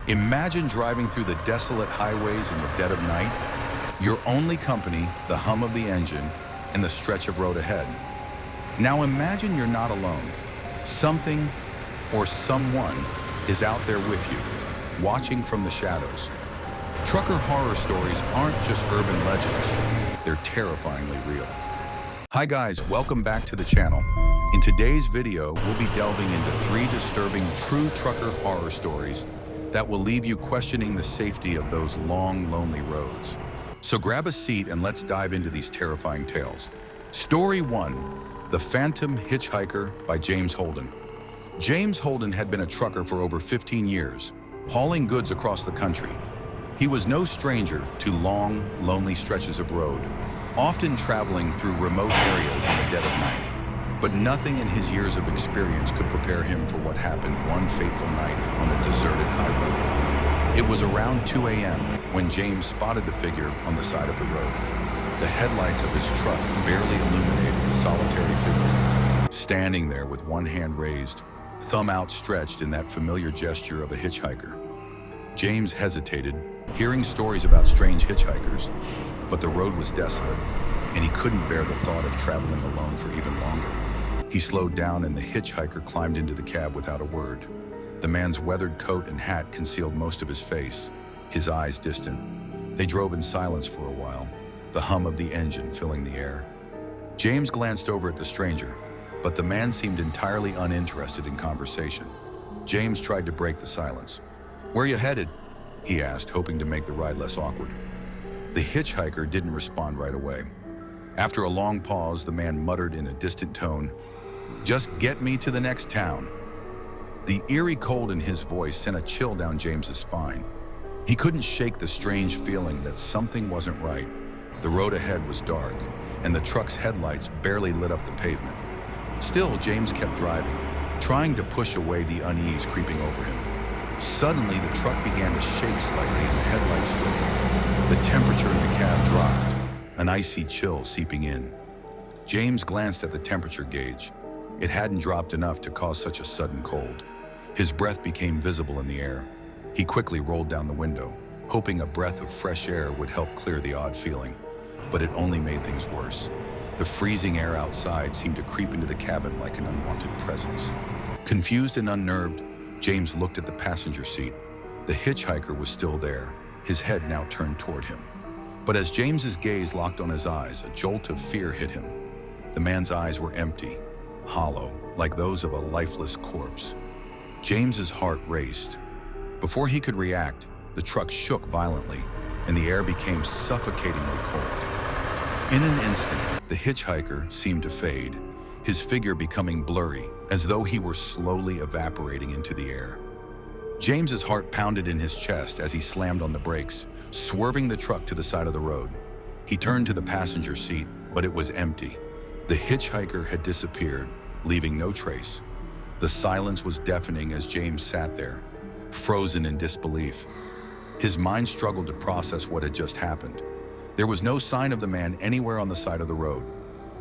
Imagine driving through the desolate highways in the dead of night. Your only company, the hum of the engine, and the stretch of road ahead. Now imagine you're not alone. Something or someone is out there with you, watching from the shadows. Trucker horror stories aren't just urban legends, they're terrifyingly real. Hi guys, welcome back to the channel. In today's video, we'll be delving into 3 disturbing true trucker horror stories that will leave you questioning the safety of those long, lonely roads. So grab a seat and let's dive into these terrifying tales. Story 1, The Phantom Hitchhiker by James Holden. James Holden had been a trucker for over 15 years, hauling goods across the country. He was no stranger to long, lonely stretches of road, often traveling through remote areas in the dead of night. But nothing in his years of experience could prepare him for what happened one fateful night on a deserted highway. It was around 2 a.m. when James spotted the figure on the side of the road. The headlights of his truck barely illuminated the solitary figure, standing there with one hand raised, thumb outstretched in that familiar gesture of a hitchhiker. James hesitated, hearing stories about strange hitchhikers, but the road was desolate, and he couldn't bear the thought of traveling alone for even longer. He slowed down and the hitchhiker climbed into the cab without a word. The man's weathered coat and hat concealed most of his face, his eyes distant. They drove in silence for a while, the hum of the engine filling the air. James glanced over at the stranger, but the man seemed entirely uninterested in conversation. James tried to break the silence. "Where you headed?" he asked, hoping to make the ride less awkward. The hitchhiker didn't respond right away. After a long pause, the man muttered in a distant tone, "Just get me to the next town." The eerie cold in his voice sent a chill down James's spine. He couldn't shake the strange feeling that something wasn't right. The road ahead was dark, and the truck's headlights barely lit up the pavement. Still, James kept driving, trying to push away the unease creeping over him. Suddenly, the truck began to shake slightly and the headlights flickered. The temperature in the cab dropped, an icy chill seeping in. James glanced at the temperature gauge. It hadn't dropped enough to cause such a sudden cold. His breath became visible in the air. He quickly rolled down the window, hoping a breath of fresh air would help clear the odd feeling. But it only made things worse. The freezing air outside seemed to creep into the cabin like an unwanted presence. Confused and unnerved, James looked at the passenger seat. The hitchhiker was still there, his head now turned toward him. But as James's gaze locked on his eyes, a jolt of fear hit him. The man's eyes were empty, hollow, like those of a lifeless corpse. James's heart raced. Before he could react, the truck shook violently, and the air became suffocatingly cold. In an instant, the hitchhiker seemed to fade, his figure becoming blurry, as though he were slowly evaporating into the air. James's heart pounded in his chest as he slammed on the brakes, swerving the truck to the side of the road. He turned to the passenger seat, but it was empty. The hitchhiker had disappeared, leaving no trace. The silence was deafening as James sat there, frozen in disbelief. His mind struggled to process what had just happened. There was no sign of the man anywhere on the side of the road.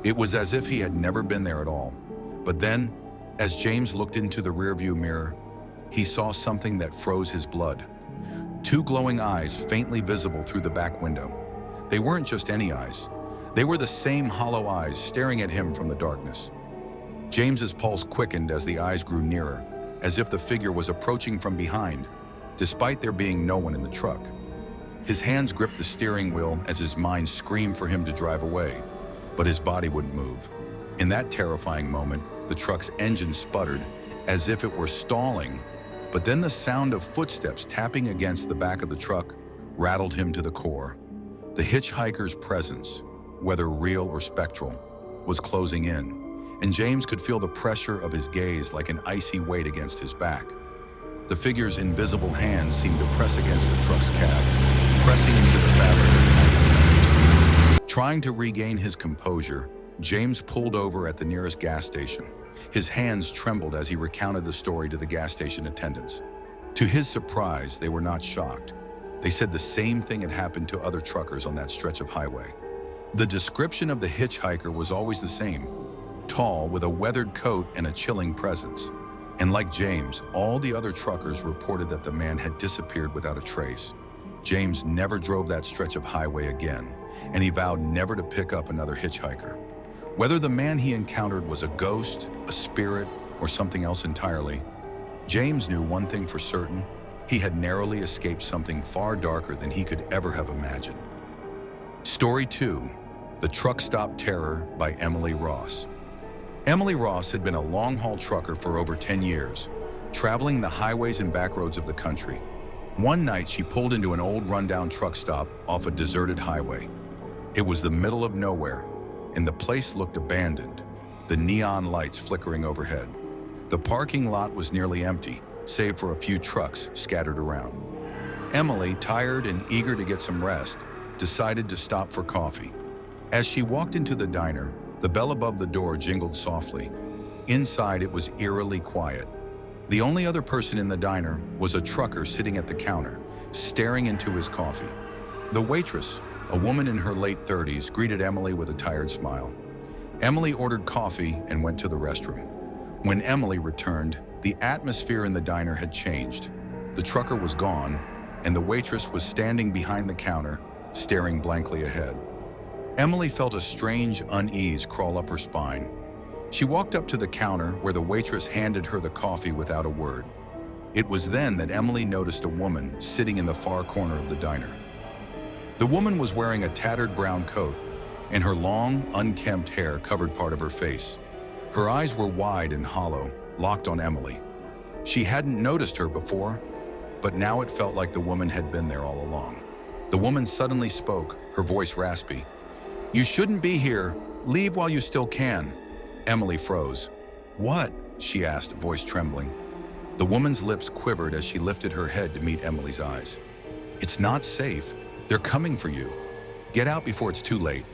It was as if he had never been there at all. But then, as James looked into the rearview mirror, he saw something that froze his blood. 2 glowing eyes faintly visible through the back window. They weren't just any eyes. They were the same hollow eyes staring at him from the darkness. James's pulse quickened as the eyes grew nearer, as if the figure was approaching from behind, despite there being no one in the truck. His hands gripped the steering wheel as his mind screamed for him to drive away, but his body wouldn't move. In that terrifying moment, the truck's engine sputtered, as if it were stalling, but then the sound of footsteps tapping against the back of the truck rattled him to the core. The hitchhiker's presence, whether real or spectral, was closing in, and James could feel the pressure of his gaze like an icy weight against his back. The figure's invisible hands seemed to press against the truck's cab, pressing into the fabric of the night. Trying to regain his composure, James pulled over at the nearest gas station. His hands trembled as he recounted the story to the gas station attendants. To his surprise, they were not shocked. They said the same thing had happened to other truckers on that stretch of highway. The description of the hitchhiker was always the same: tall, with a weathered coat and a chilling presence. And like James, all the other truckers reported that the man had disappeared without a trace. James never drove that stretch of highway again, and he vowed never to pick up another hitchhiker. Whether the man he encountered was a ghost, a spirit, or something else entirely, James knew one thing for certain: he had narrowly escaped something far darker than he could ever have imagined. Story 2: The Truck Stop Terror by Emily Ross. Emily Ross had been a long-haul trucker for over 10 years, traveling the highways and back roads of the country. One night, she pulled into an old rundown truck stop off a deserted highway. It was the middle of nowhere, and the place looked abandoned, the neon lights flickering overhead. The parking lot was nearly empty, save for a few trucks scattered around. Emily, tired and eager to get some rest, decided to stop for coffee. As she walked into the diner, the bell above the door jingled softly. Inside, it was eerily quiet. The only other person in the diner was a trucker sitting at the counter, staring into his coffee. The waitress, a woman in her late 30s, greeted Emily with a tired smile. Emily ordered coffee and went to the restroom. When Emily returned, the atmosphere in the diner had changed. The trucker was gone, and the waitress was standing behind the counter, staring blankly ahead. Emily felt a strange unease crawl up her spine. She walked up to the counter where the waitress handed her the coffee without a word. It was then that Emily noticed a woman sitting in the far corner of the diner. The woman was wearing a tattered brown coat, and her long, unkempt hair covered part of her face. Her eyes were wide and hollow, locked on Emily. She hadn't noticed her before, but now it felt like the woman had been there all along. The woman suddenly spoke, her voice raspy. "You shouldn't be here. Leave while you still can." Emily froze. "What?" she asked, voice trembling. The woman's lips quivered as she lifted her head to meet Emily's eyes. "It's not safe. They're coming for you. Get out before it's too late."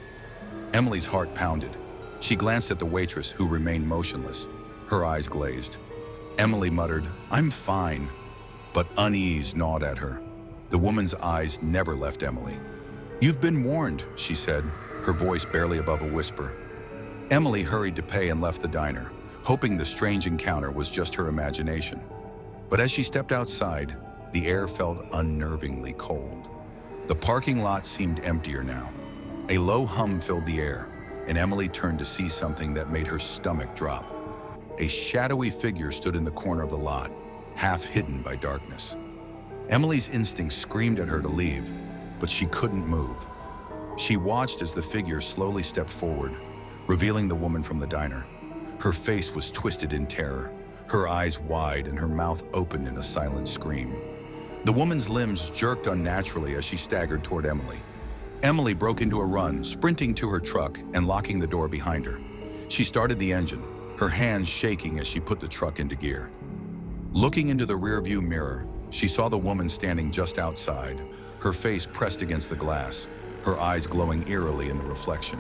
Emily's heart pounded. She glanced at the waitress, who remained motionless, her eyes glazed. Emily muttered, "I'm fine," but unease gnawed at her. The woman's eyes never left Emily. "You've been warned," she said, her voice barely above a whisper. Emily hurried to pay and left the diner, hoping the strange encounter was just her imagination. But as she stepped outside, the air felt unnervingly cold. The parking lot seemed emptier now. A low hum filled the air, and Emily turned to see something that made her stomach drop. A shadowy figure stood in the corner of the lot, half hidden by darkness. Emily's instinct screamed at her to leave, but she couldn't move. She watched as the figure slowly stepped forward, revealing the woman from the diner. Her face was twisted in terror, her eyes wide and her mouth open in a silent scream. The woman's limbs jerked unnaturally as she staggered toward Emily. Emily broke into a run, sprinting to her truck and locking the door behind her. She started the engine, her hands shaking as she put the truck into gear. Looking into the rearview mirror, she saw the woman standing just outside, her face pressed against the glass, her eyes glowing eerily in the reflection.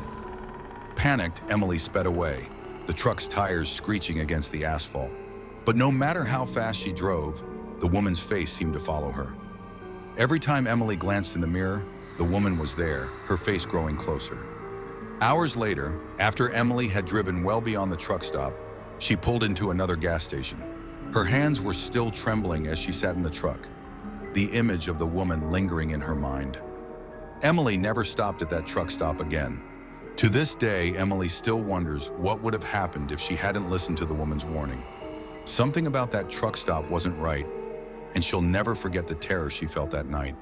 Panicked, Emily sped away, the truck's tires screeching against the asphalt. But no matter how fast she drove, the woman's face seemed to follow her. Every time Emily glanced in the mirror, the woman was there, her face growing closer. Hours later, after Emily had driven well beyond the truck stop, she pulled into another gas station. Her hands were still trembling as she sat in the truck, the image of the woman lingering in her mind. Emily never stopped at that truck stop again. To this day, Emily still wonders what would have happened if she hadn't listened to the woman's warning. Something about that truck stop wasn't right, and she'll never forget the terror she felt that night.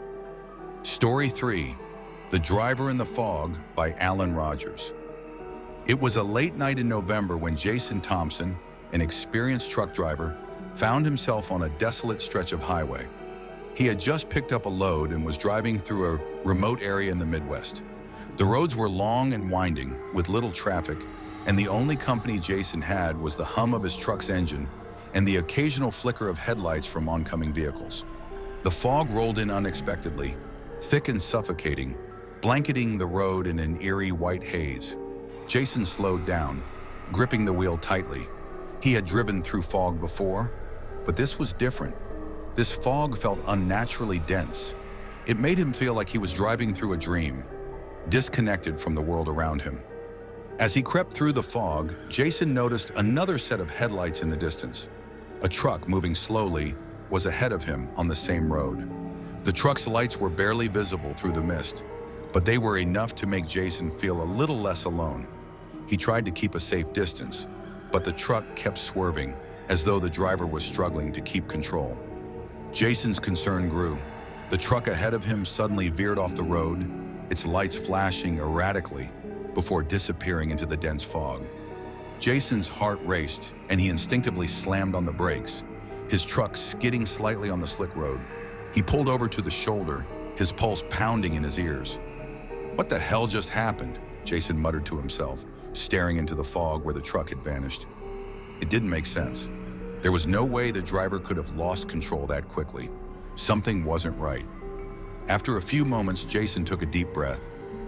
Story 3: The Driver in the Fog by Alan Rogers. It was a late night in November when Jason Thompson, an experienced truck driver, found himself on a desolate stretch of highway. He had just picked up a load and was driving through a remote area in the Midwest. The roads were long and winding, with little traffic, and the only company Jason had was the hum of his truck's engine and the occasional flicker of headlights from oncoming vehicles. The fog rolled in unexpectedly, thick and suffocating, blanketing the road in an eerie white haze. Jason slowed down, gripping the wheel tightly. He had driven through fog before, but this was different. This fog felt unnaturally dense. It made him feel like he was driving through a dream, disconnected from the world around him. As he crept through the fog, Jason noticed another set of headlights in the distance. A truck moving slowly was ahead of him on the same road. The truck's lights were barely visible through the mist, but they were enough to make Jason feel a little less alone. He tried to keep a safe distance, but the truck kept swerving, as though the driver was struggling to keep control. Jason's concern grew. The truck ahead of him suddenly veered off the road, its lights flashing erratically before disappearing into the dense fog. Jason's heart raced, and he instinctively slammed on the brakes, his truck skidding slightly on the slick road. He pulled over to the shoulder, his pulse pounding in his ears. "What the hell just happened?" Jason muttered to himself, staring into the fog where the truck had vanished. It didn't make sense. There was no way the driver could have lost control that quickly. Something wasn't right. After a few moments, Jason took a deep breath,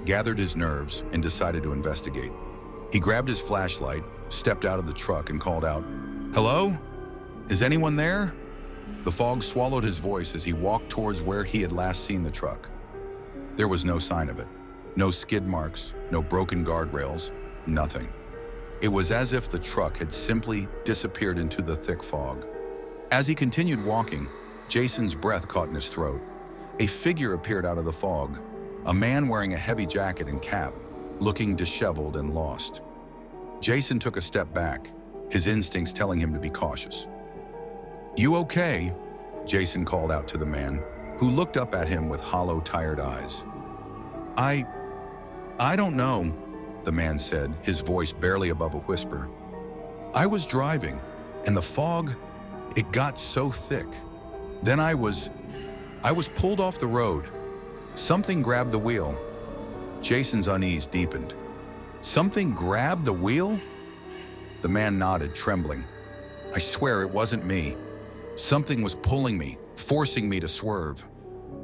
gathered his nerves, and decided to investigate. He grabbed his flashlight, stepped out of the truck, and called out, "Hello? Is anyone there?" The fog swallowed his voice as he walked towards where he had last seen the truck. There was no sign of it. No skid marks, no broken guardrails, nothing. It was as if the truck had simply disappeared into the thick fog. As he continued walking, Jason's breath caught in his throat. A figure appeared out of the fog, a man wearing a heavy jacket and cap, looking disheveled and lost. Jason took a step back, his instincts telling him to be cautious. "You okay?" Jason called out to the man, who looked up at him with hollow, tired eyes. I don't know," the man said, his voice barely above a whisper. "I was driving, and the fog, it got so thick. Then I was pulled off the road. Something grabbed the wheel." Jason's unease deepened. "Something grabbed the wheel?" The man nodded, trembling. "I swear it wasn't me. Something was pulling me, forcing me to swerve.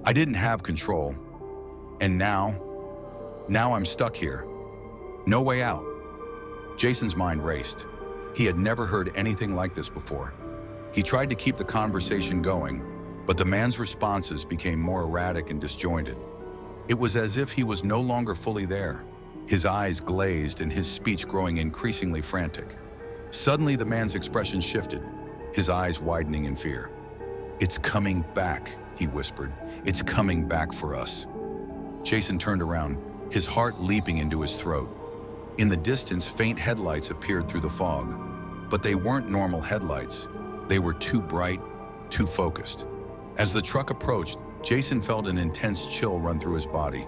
I didn't have control. And now I'm stuck here. No way out." Jason's mind raced. He had never heard anything like this before. He tried to keep the conversation going, but the man's responses became more erratic and disjointed. It was as if he was no longer fully there, his eyes glazed and his speech growing increasingly frantic. Suddenly, the man's expression shifted, his eyes widening in fear. "It's coming back," he whispered. "It's coming back for us." Jason turned around, his heart leaping into his throat. In the distance, faint headlights appeared through the fog, but they weren't normal headlights. They were too bright, too focused. As the truck approached, Jason felt an intense chill run through his body.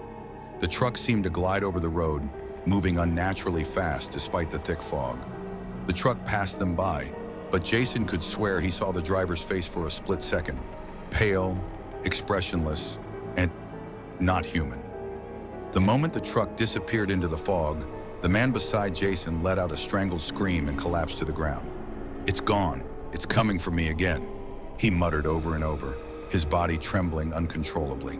The truck seemed to glide over the road, moving unnaturally fast despite the thick fog. The truck passed them by, but Jason could swear he saw the driver's face for a split second, pale, expressionless, and not human. The moment the truck disappeared into the fog, the man beside Jason let out a strangled scream and collapsed to the ground. "It's gone. It's coming for me again," he muttered over and over, his body trembling uncontrollably.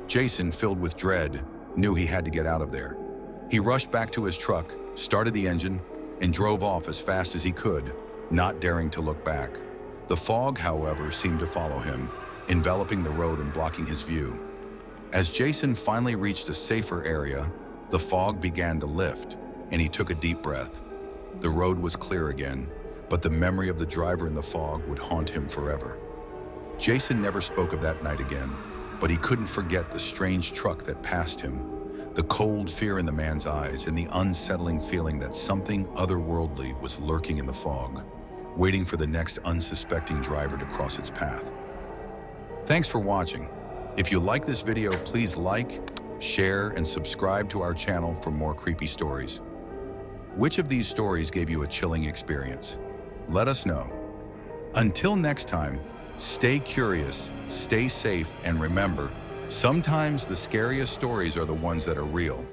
Jason, filled with dread, knew he had to get out of there. He rushed back to his truck, started the engine, and drove off as fast as he could, not daring to look back. The fog, however, seemed to follow him, enveloping the road and blocking his view. As Jason finally reached a safer area, the fog began to lift, and he took a deep breath. The road was clear again, but the memory of the driver in the fog would haunt him forever. Jason never spoke of that night again, but he couldn't forget the strange truck that passed him, the cold fear in the man's eyes, and the unsettling feeling that something otherworldly was lurking in the fog, waiting for the next unsuspecting driver to cross its path. Thanks for watching. If you like this video, please like, share, and subscribe to our channel for more creepy stories. Which of these stories gave you a chilling experience? Let us know. Until next time, stay curious, stay safe, and remember, sometimes the scariest stories are the ones that are real.